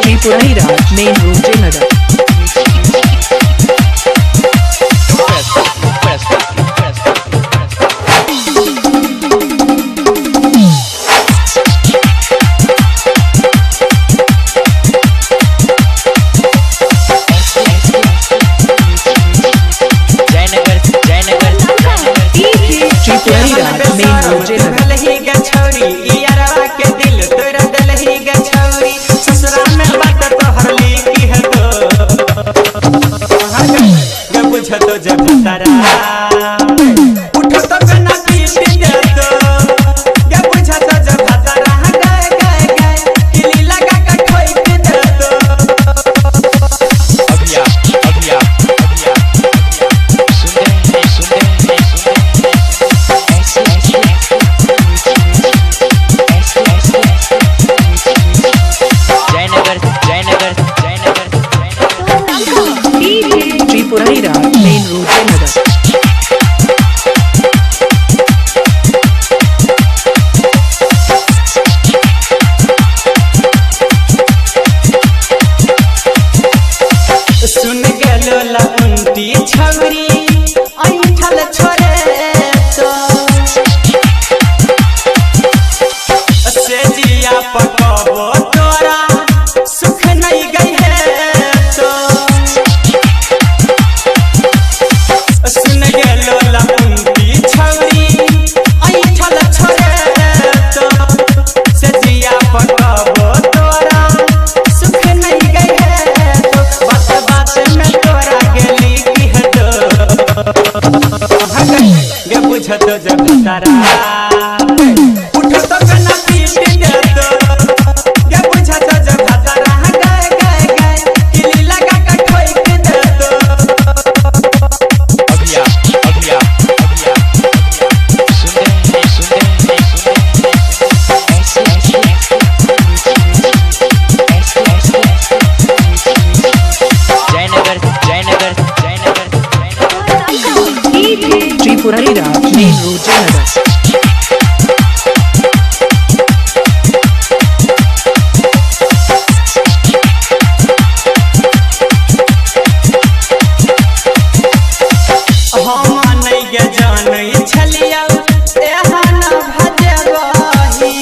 Tripurari main road Jaynagar. Tripurari main road Jaynagar. सुन गेलो लंटी छवरी ऐठल छोरे तो से जिया पकबो तोरा सुख नहीं गई है तो सुन गेलो लंटी छवरी ऐठल छोरे तो से जिया पकबो तोरा सुख नहीं गई है तो बात बात में तोरा गेली की हटो गे बुझतो जब तारा उठो तो कना पीट दे तो गे बुझतो जब तारा गाय गाय गाय किली लगा के ठोक दे तो त्रिपुरारी मेन रोड जयनगर। हम नहीं गे जानै छलिया एहन भजबही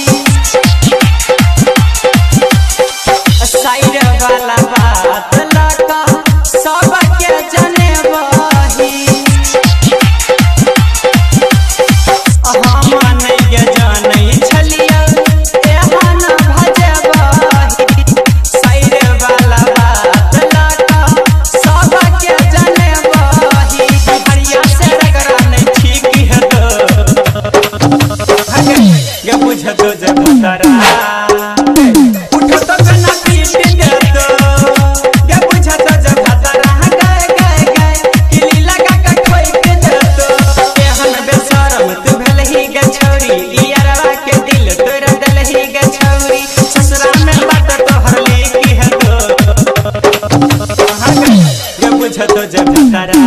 साइड वाला बात लका सबके जनेबही हम नहीं गे जानै छलिया एहन भजबही साइड वाला बात लका सबके जनेबही हरिया से रगड़ा नहीं ठीक है तो गे बुझतो जब तारा उठो तो कना पीट दे तो गे बुझतो जब तारा गाय गाय गाय किली लगा के ठोक दे तो एहन बेशरम तू भेलही गे छौरी यारवा के दिल तोरा देलही गे छौरी ससुरा में बात तोहर लिखी है तो गे बुझतो जब तारा